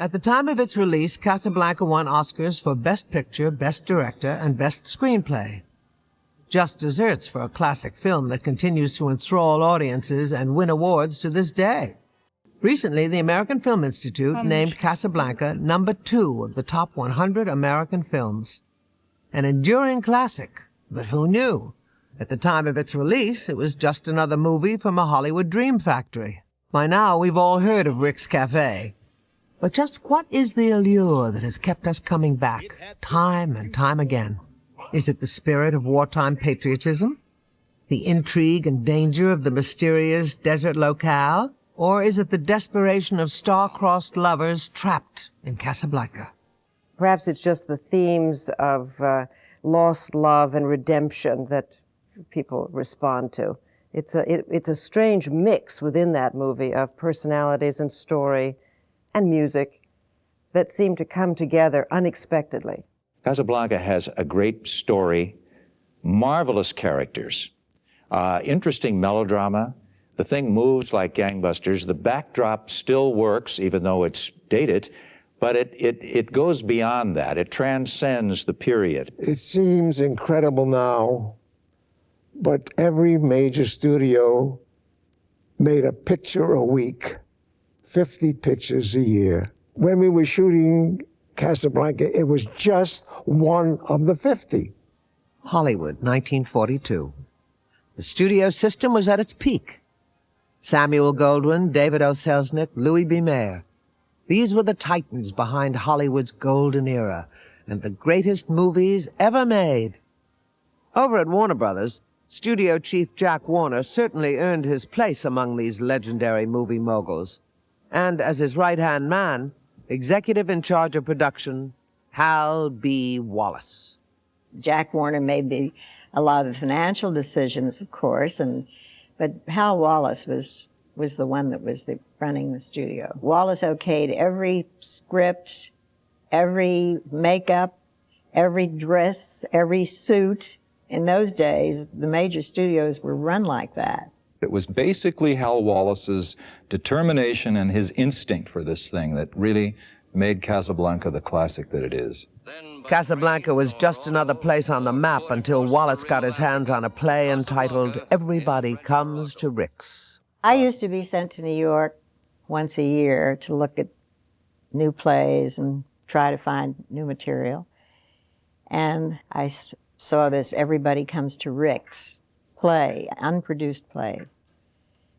At the time of its release, Casablanca won Oscars for Best Picture, Best Director, and Best Screenplay. Just desserts for a classic film that continues to enthrall audiences and win awards to this day. Recently, the American Film Institute named Casablanca number 2 of the top 100 American films. An enduring classic, but who knew? At the time of its release, it was just another movie from a Hollywood dream factory. By now, we've all heard of Rick's Cafe. But just what is the allure that has kept us coming back, time and time again? Is it the spirit of wartime patriotism? The intrigue and danger of the mysterious desert locale? Or is it the desperation of star-crossed lovers trapped in Casablanca? Perhaps it's just the themes of lost love and redemption that people respond to. It's a strange mix within that movie of personalities and story and music that seem to come together unexpectedly. Casablanca has a great story, marvelous characters, interesting melodrama. The thing moves like gangbusters. The backdrop still works, even though it's dated, but it goes beyond that. It transcends the period. It seems incredible now, but every major studio made a picture a week, 50 pictures a year. When we were shooting Casablanca, it was just one of the 50. Hollywood, 1942. The studio system was at its peak. Samuel Goldwyn, David O. Selznick, Louis B. Mayer. These were the titans behind Hollywood's golden era and the greatest movies ever made. Over at Warner Brothers, studio chief Jack Warner certainly earned his place among these legendary movie moguls. And as his right-hand man, executive in charge of production, Hal B. Wallace. Jack Warner made a lot of the financial decisions, of course, but Hal Wallace was the one that was running the studio. Wallace okayed every script, every makeup, every dress, every suit. In those days, the major studios were run like that. It was basically Hal Wallace's determination and his instinct for this thing that really made Casablanca the classic that it is. Casablanca was just another place on the map until Wallace got his hands on a play entitled Everybody Comes to Rick's. I used to be sent to New York once a year to look at new plays and try to find new material. And I saw this Everybody Comes to Rick's play, unproduced play.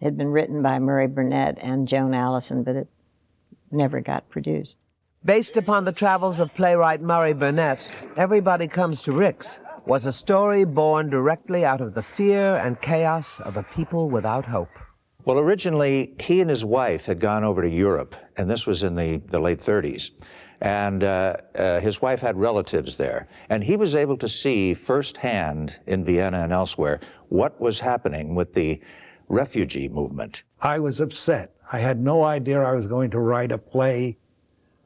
It had been written by Murray Burnett and Joan Allison, but it never got produced. Based upon the travels of playwright Murray Burnett, Everybody Comes to Rick's was a story born directly out of the fear and chaos of a people without hope. Well, originally, he and his wife had gone over to Europe, and this was in the late 30s. And his wife had relatives there. And he was able to see firsthand in Vienna and elsewhere what was happening with the refugee movement. I was upset. I had no idea I was going to write a play,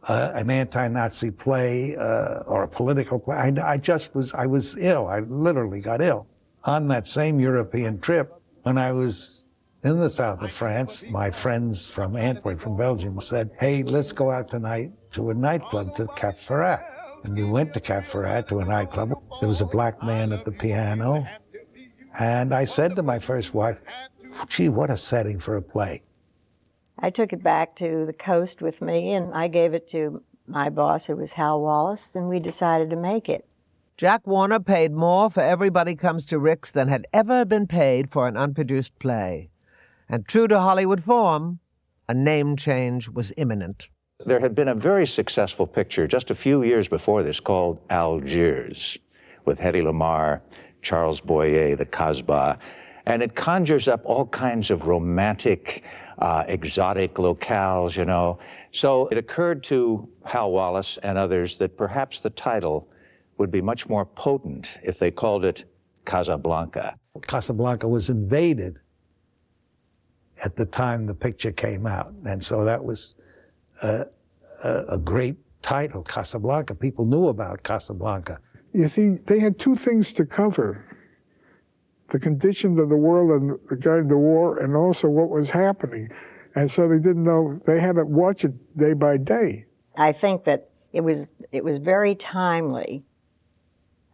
an anti-Nazi play, or a political play. I was ill. I literally got ill. On that same European trip, when I was in the south of France, my friends from Antwerp, from Belgium, said, hey, let's go out tonight to a nightclub, to Cap Ferrat. And we went to Cap Ferrat, to a nightclub. There was a black man at the piano. And I said to my first wife, gee, what a setting for a play. I took it back to the coast with me, and I gave it to my boss, who was Hal Wallace, and we decided to make it. Jack Warner paid more for Everybody Comes to Rick's than had ever been paid for an unproduced play. And true to Hollywood form, a name change was imminent. There had been a very successful picture just a few years before this called Algiers, with Hedy Lamarr, Charles Boyer, the Kasbah, and it conjures up all kinds of romantic, exotic locales, you know. So it occurred to Hal Wallace and others that perhaps the title would be much more potent if they called it Casablanca. Casablanca was invaded at the time the picture came out, and so that was a great title, Casablanca. People knew about Casablanca. You see, they had two things to cover: the conditions of the world regarding the war, and also what was happening. And so they didn't know, they had to watch it day by day. I think that it was very timely.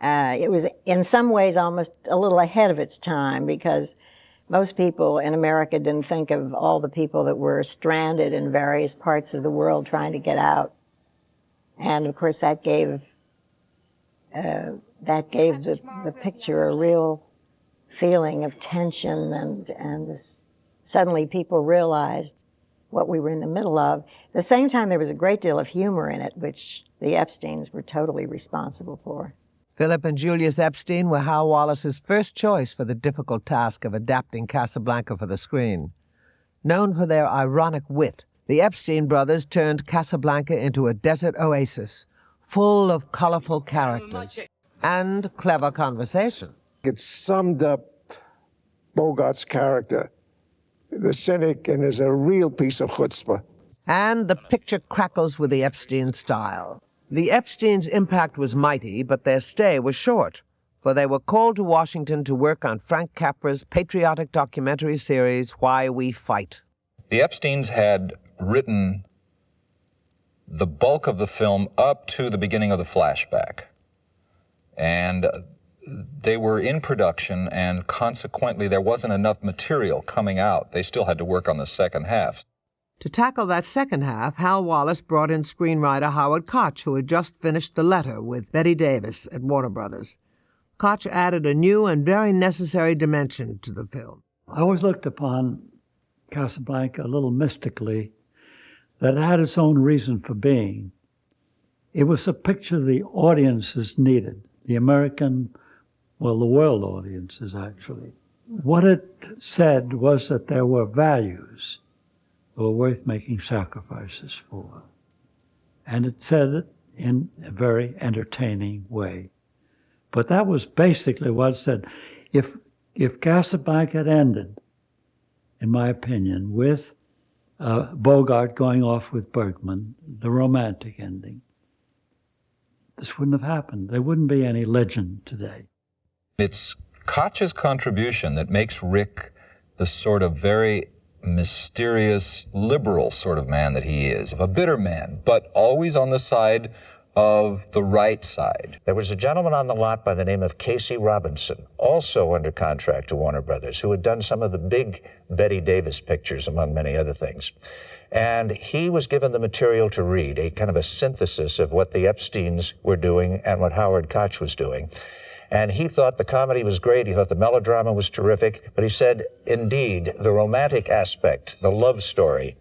It was in some ways almost a little ahead of its time, because most people in America didn't think of all the people that were stranded in various parts of the world trying to get out. And of course that gave the picture a real feeling of tension, and this, suddenly people realized what we were in the middle of. At the same time, there was a great deal of humor in it, which the Epsteins were totally responsible for. Philip and Julius Epstein were Hal Wallace's first choice for the difficult task of adapting Casablanca for the screen. Known for their ironic wit, the Epstein brothers turned Casablanca into a desert oasis, full of colorful characters and clever conversation. It summed up Bogart's character, the cynic, and is a real piece of chutzpah. And the picture crackles with the Epstein style. The Epsteins' impact was mighty, but their stay was short, for they were called to Washington to work on Frank Capra's patriotic documentary series, Why We Fight. The Epsteins had written the bulk of the film up to the beginning of the flashback. And they were in production, and consequently there wasn't enough material coming out. They still had to work on the second half. To tackle that second half, Hal Wallace brought in screenwriter Howard Koch, who had just finished The Letter with Bette Davis at Warner Brothers. Koch added a new and very necessary dimension to the film. I always looked upon Casablanca a little mystically, that it had its own reason for being. It was a picture the audiences needed, the American, well, the world audiences, actually. What it said was that there were values that were worth making sacrifices for. And it said it in a very entertaining way. But that was basically what it said. If Casablanca had ended, in my opinion, with Bogart going off with Bergman, the romantic ending, this wouldn't have happened. There wouldn't be any legend today. It's Koch's contribution that makes Rick the sort of very mysterious, liberal sort of man that he is, a bitter man, but always on the side of the right side. There was a gentleman on the lot by the name of Casey Robinson, also under contract to Warner Brothers, who had done some of the big Bette Davis pictures, among many other things. And he was given the material to read, a kind of a synthesis of what the Epsteins were doing and what Howard Koch was doing. And he thought the comedy was great, he thought the melodrama was terrific, but he said, indeed, the romantic aspect, the love story,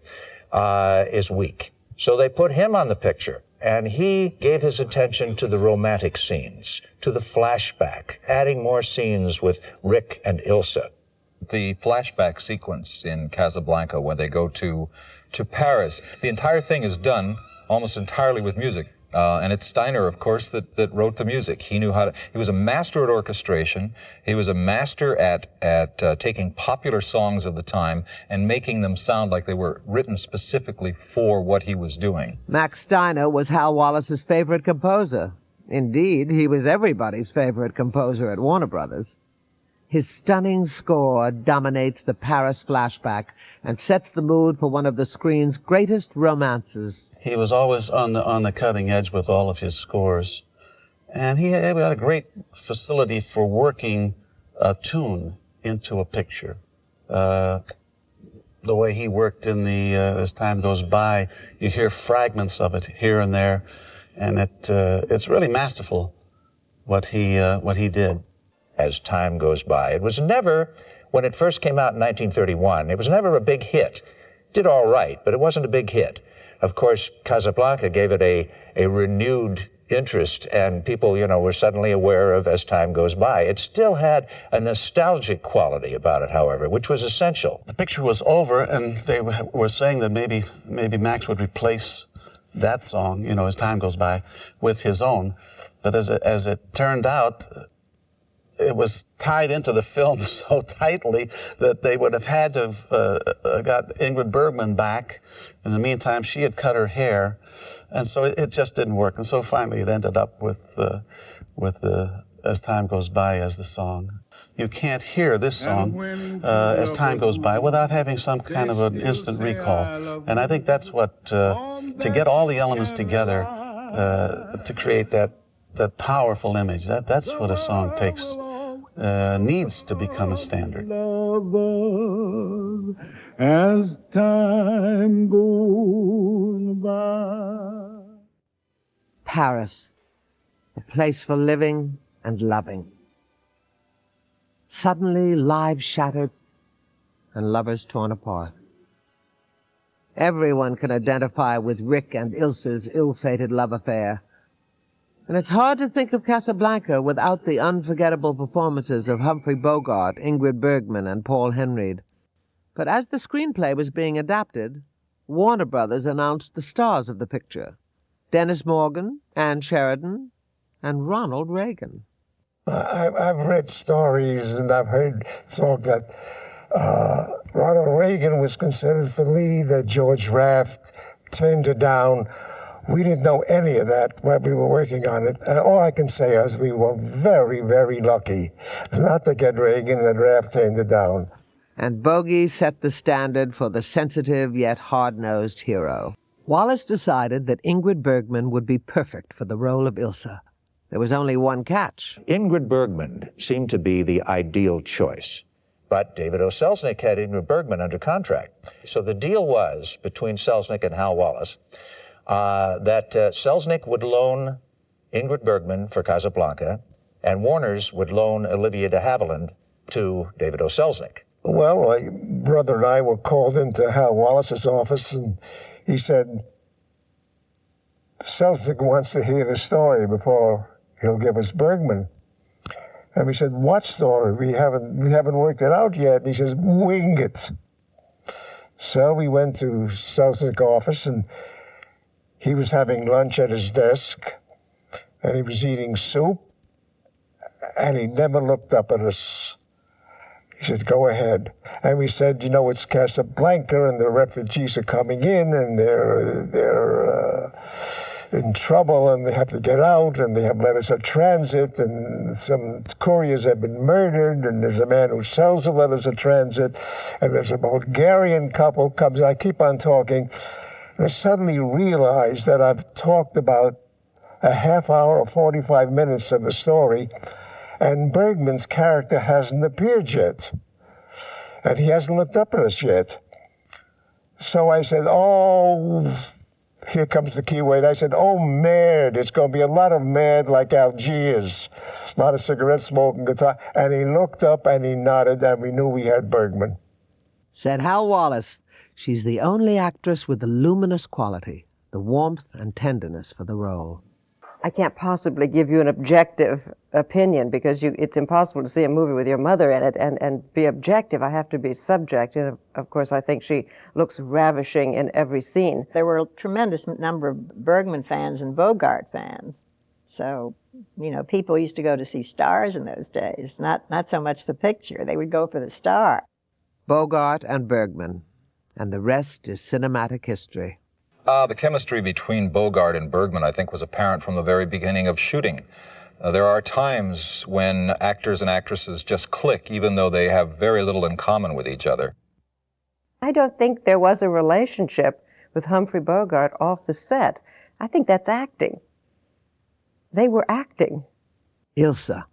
is weak. So they put him on the picture, and he gave his attention to the romantic scenes, to the flashback, adding more scenes with Rick and Ilsa. The flashback sequence in Casablanca when they go to Paris, the entire thing is done almost entirely with music. And it's Steiner, of course, that wrote the music. He knew how to, he was a master at orchestration. He was a master at taking popular songs of the time and making them sound like they were written specifically for what he was doing. Max Steiner was Hal Wallace's favorite composer. Indeed, he was everybody's favorite composer at Warner Brothers. His stunning score dominates the Paris flashback and sets the mood for one of the screen's greatest romances. He was always on the cutting edge with all of his scores. And he had a great facility for working a tune into a picture. The way he worked in as time goes by, you hear fragments of it here and there, and it's really masterful what he did. As time goes by, it was never, when it first came out in 1931, it was never a big hit. Did all right, but it wasn't a big hit. Of course, Casablanca gave it a renewed interest, and people, were suddenly aware of as time goes by. It still had a nostalgic quality about it, however, which was essential. The picture was over, and they were saying that maybe Max would replace that song, as time goes by, with his own. But as it turned out, it was tied into the film so tightly that they would have had to have got Ingrid Bergman back. In the meantime, she had cut her hair, and so it just didn't work. And so finally, it ended up with the as time goes by as the song. You can't hear this song as time goes by without having some kind of an instant recall. And I think that's what, to get all the elements together to create that powerful image, that's what a song takes, needs to become a standard. As time goes by. Paris, a place for living and loving. Suddenly, lives shattered and lovers torn apart. Everyone can identify with Rick and Ilsa's ill-fated love affair. And it's hard to think of Casablanca without the unforgettable performances of Humphrey Bogart, Ingrid Bergman, and Paul Henreid. But as the screenplay was being adapted, Warner Brothers announced the stars of the picture: Dennis Morgan, Ann Sheridan, and Ronald Reagan. I've read stories and I've heard talk that Ronald Reagan was considered for lead, that George Raft turned her down. We didn't know any of that while we were working on it. And all I can say is we were very, very lucky not to get Reagan, and Raft turned her down. And Bogey set the standard for the sensitive yet hard-nosed hero. Wallace decided that Ingrid Bergman would be perfect for the role of Ilsa. There was only one catch. Ingrid Bergman seemed to be the ideal choice. But David O. Selznick had Ingrid Bergman under contract. So the deal was, between Selznick and Hal Wallis, that Selznick would loan Ingrid Bergman for Casablanca, and Warner's would loan Olivia de Havilland to David O. Selznick. Well, my brother and I were called into Hal Wallis's office, and he said, Selznick wants to hear the story before he'll give us Bergman. And we said, what story? We haven't worked it out yet. And he says, wing it. So we went to Selznick's office, and he was having lunch at his desk, and he was eating soup, and he never looked up at us. He said, go ahead. And we said, you know, it's Casablanca, and the refugees are coming in, and they're in trouble, and they have to get out, and they have letters of transit, and some couriers have been murdered, and there's a man who sells the letters of transit, and there's a Bulgarian couple comes. I keep on talking, and I suddenly realized that I've talked about a half hour or 45 minutes of the story, and Bergman's character hasn't appeared yet, and he hasn't looked up at us yet. So I said, oh, here comes the key word. I said, oh, mad. It's going to be a lot of mad like Algiers, a lot of cigarette smoking, guitar. And he looked up and he nodded, and we knew we had Bergman. Said Hal Wallis, she's the only actress with the luminous quality, the warmth and tenderness for the role. I can't possibly give you an objective opinion because it's impossible to see a movie with your mother in it and be objective. I have to be subjective. And of course, I think she looks ravishing in every scene. There were a tremendous number of Bergman fans and Bogart fans. So, you know, people used to go to see stars in those days, not so much the picture. They would go for the star. Bogart and Bergman, and the rest is cinematic history. The chemistry between Bogart and Bergman, I think, was apparent from the very beginning of shooting. There are times when actors and actresses just click, even though they have very little in common with each other. I don't think there was a relationship with Humphrey Bogart off the set. I think that's acting. They were acting. Ilsa,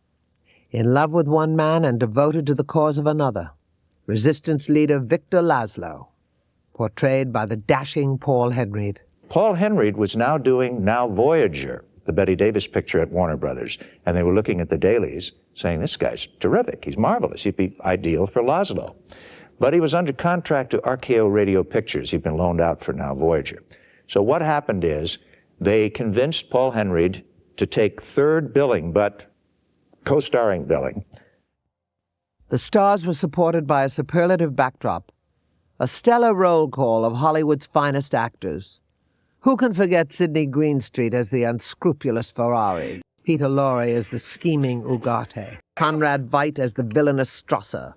in love with one man and devoted to the cause of another. Resistance leader Victor Laszlo, portrayed by the dashing Paul Henreid. Paul Henreid was now doing Now Voyager, the Bette Davis picture at Warner Brothers, and they were looking at the dailies saying, this guy's terrific, he's marvelous, he'd be ideal for Laszlo. But he was under contract to RKO Radio Pictures. He'd been loaned out for Now Voyager. So what happened is they convinced Paul Henreid to take third billing, but co-starring billing. The stars were supported by a superlative backdrop, a stellar roll call of Hollywood's finest actors. Who can forget Sidney Greenstreet as the unscrupulous Ferrari, Peter Lorre as the scheming Ugarte, Conrad Veidt as the villainous Strasser,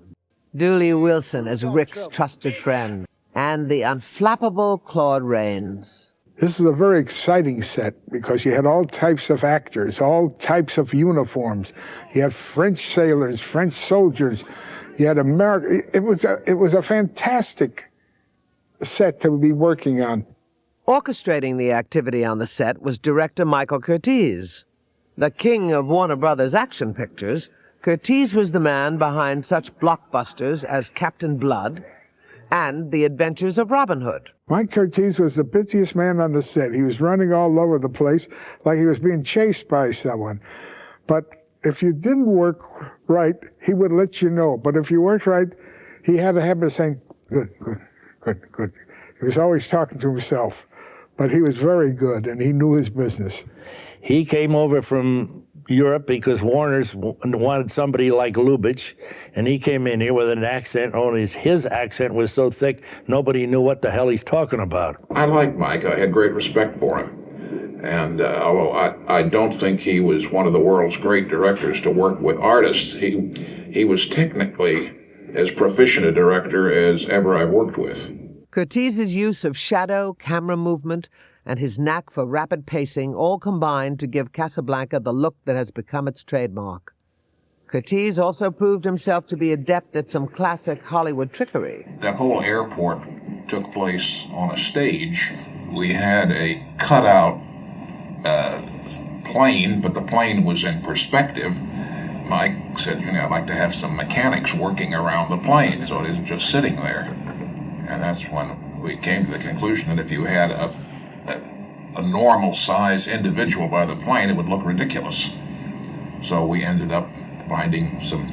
Dooley Wilson as Rick's trusted friend, and the unflappable Claude Rains. This is a very exciting set because you had all types of actors, all types of uniforms. You had French sailors, French soldiers. You had American. It was a fantastic set to be working on. Orchestrating the activity on the set was director Michael Curtiz. The king of Warner Brothers action pictures, Curtiz was the man behind such blockbusters as Captain Blood and The Adventures of Robin Hood. Mike Curtiz was the busiest man on the set. He was running all over the place like he was being chased by someone. But if you didn't work right, he would let you know. But if you worked right, he had a habit of saying, good, good, good, good. He was always talking to himself. But he was very good, and he knew his business. He came over from Europe because Warner's wanted somebody like Lubitsch, and he came in here with an accent, only his accent was so thick, nobody knew what the hell he's talking about. I liked Mike. I had great respect for him. And although I don't think he was one of the world's great directors to work with artists, he was technically as proficient a director as ever I've worked with. Curtiz's use of shadow, camera movement, and his knack for rapid pacing all combined to give Casablanca the look that has become its trademark. Curtiz also proved himself to be adept at some classic Hollywood trickery. That whole airport took place on a stage. We had a cutout plane, but the plane was in perspective. Mike said, I'd like to have some mechanics working around the plane so it isn't just sitting there. And that's when we came to the conclusion that if you had a normal-sized individual by the plane, it would look ridiculous. So we ended up finding some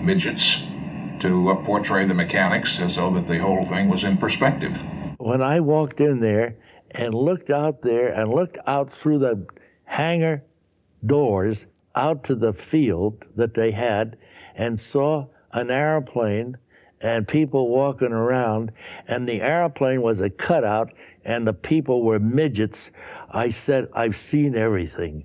midgets to portray the mechanics so that the whole thing was in perspective. When I walked in there and looked out there and looked out through the hangar doors out to the field that they had and saw an airplane and people walking around, and the airplane was a cutout, and the people were midgets, I said, I've seen everything.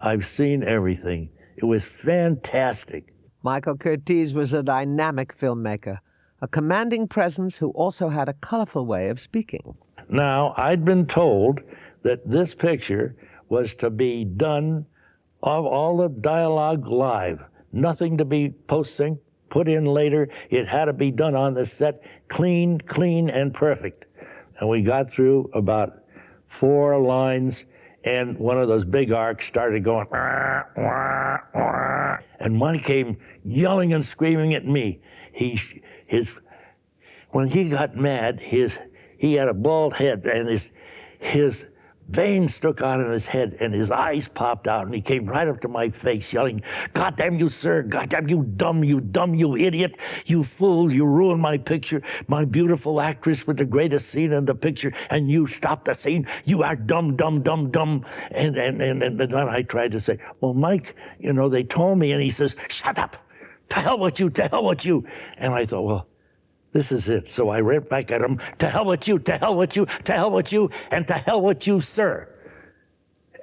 I've seen everything. It was fantastic. Michael Curtiz was a dynamic filmmaker, a commanding presence who also had a colorful way of speaking. Now, I'd been told that this picture was to be done of all the dialogue live, nothing to be post-sync, put in later. It had to be done on the set, clean, and perfect. And we got through about 4 lines, and one of those big arcs started going, wah, wah, wah. And one came yelling and screaming at me. When he got mad, he had a bald head, and his veins stuck out in his head, and his eyes popped out, and he came right up to my face yelling, God damn you, sir, God damn you dumb, you idiot, you fool, you ruined my picture, my beautiful actress with the greatest scene in the picture, and you stopped the scene, you are dumb. And then I tried to say, well, Mike, they told me, and he says, shut up, to hell with you. And I thought, well, this is it. So I went back at him, to hell with you, to hell with you, to hell with you, and to hell with you, sir.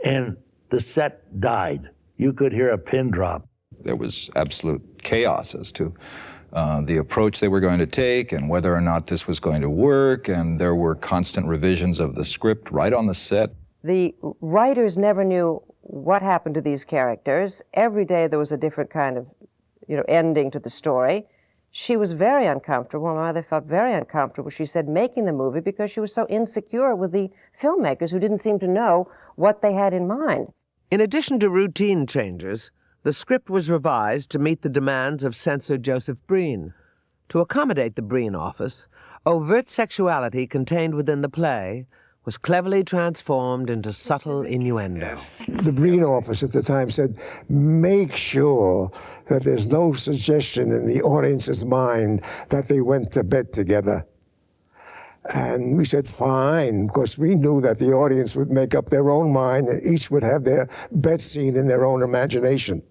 And the set died. You could hear a pin drop. There was absolute chaos as to the approach they were going to take and whether or not this was going to work, and there were constant revisions of the script right on the set. The writers never knew what happened to these characters. Every day there was a different kind of, ending to the story. She was very uncomfortable. My mother felt very uncomfortable, she said, making the movie because she was so insecure with the filmmakers who didn't seem to know what they had in mind. In addition to routine changes, the script was revised to meet the demands of censor Joseph Breen. To accommodate the Breen office, overt sexuality contained within the play was cleverly transformed into subtle innuendo. The Breen office at the time said, make sure that there's no suggestion in the audience's mind that they went to bed together. And we said, fine, because we knew that the audience would make up their own mind and each would have their bed scene in their own imagination,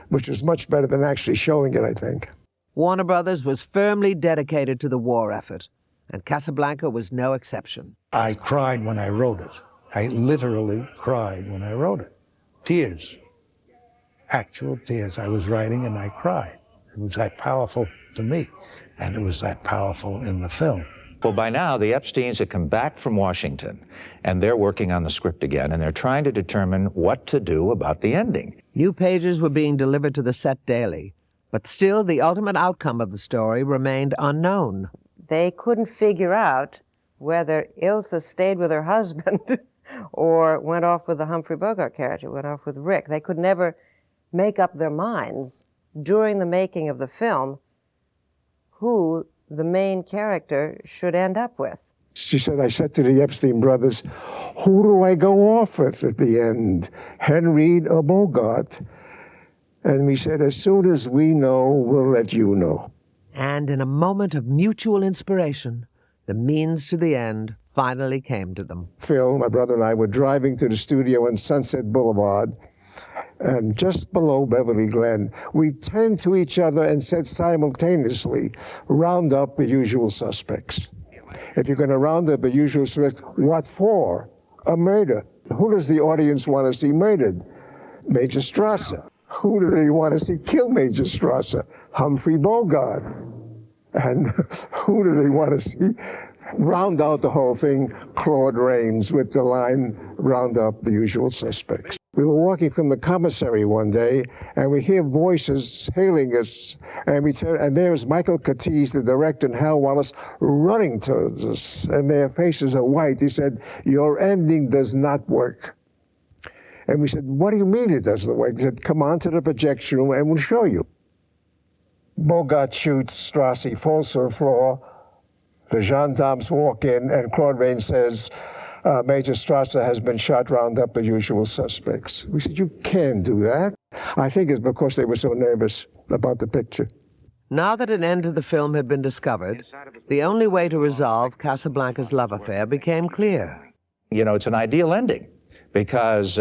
which was much better than actually showing it, I think. Warner Brothers was firmly dedicated to the war effort, and Casablanca was no exception. I cried when I wrote it. I literally cried when I wrote it. Tears. Actual tears. I was writing and I cried. It was that powerful to me, and it was that powerful in the film. Well, by now, the Epsteins have come back from Washington, and they're working on the script again, and they're trying to determine what to do about the ending. New pages were being delivered to the set daily, but still the ultimate outcome of the story remained unknown. They couldn't figure out whether Ilsa stayed with her husband or went off with the Humphrey Bogart character, went off with Rick. They could never make up their minds during the making of the film who the main character should end up with. She said, I said to the Epstein brothers, who do I go off with at the end, Henreid or Bogart? And we said, as soon as we know, we'll let you know. And in a moment of mutual inspiration, the means to the end finally came to them. Phil, my brother, and I were driving to the studio on Sunset Boulevard, and just below Beverly Glen, we turned to each other and said simultaneously, round up the usual suspects. If you're going to round up the usual suspects, what for? A murder. Who does the audience want to see murdered? Major Strasser. Who do they want to see kill Major Strasser? Humphrey Bogart. And who do they want to see round out the whole thing? Claude Rains with the line, round up the usual suspects. We were walking from the commissary one day, and we hear voices hailing us, and we turn, and there's Michael Curtiz, the director, and Hal Wallace running towards us, and their faces are white. He said, your ending does not work. And we said, what do you mean it doesn't work? He said, come on to the projection room and we'll show you. Bogart shoots Strasser, he falls to the floor, the gendarmes walk in, and Claude Rains says, Major Strasser has been shot, round up the usual suspects. We said, you can't do that. I think it's because they were so nervous about the picture. Now that an end to the film had been discovered, the only way to resolve Casablanca's love affair became clear. You know, it's an ideal ending because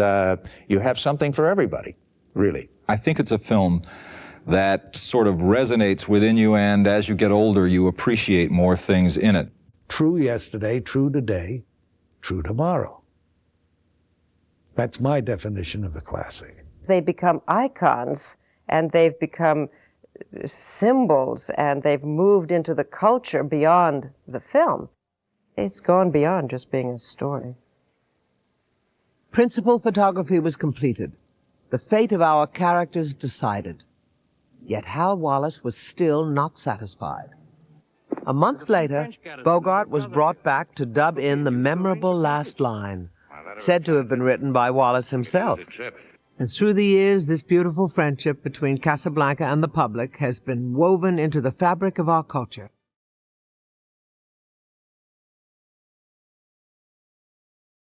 you have something for everybody, really. I think it's a film that sort of resonates within you, and as you get older, you appreciate more things in it. True yesterday, true today, true tomorrow. That's my definition of the classic. They become icons, and they've become symbols, and they've moved into the culture beyond the film. It's gone beyond just being a story. Principal photography was completed. The fate of our characters decided. Yet Hal Wallace was still not satisfied. A month later, Bogart was brought back to dub in the memorable last line, said to have been written by Wallace himself. And through the years, this beautiful friendship between Casablanca and the public has been woven into the fabric of our culture.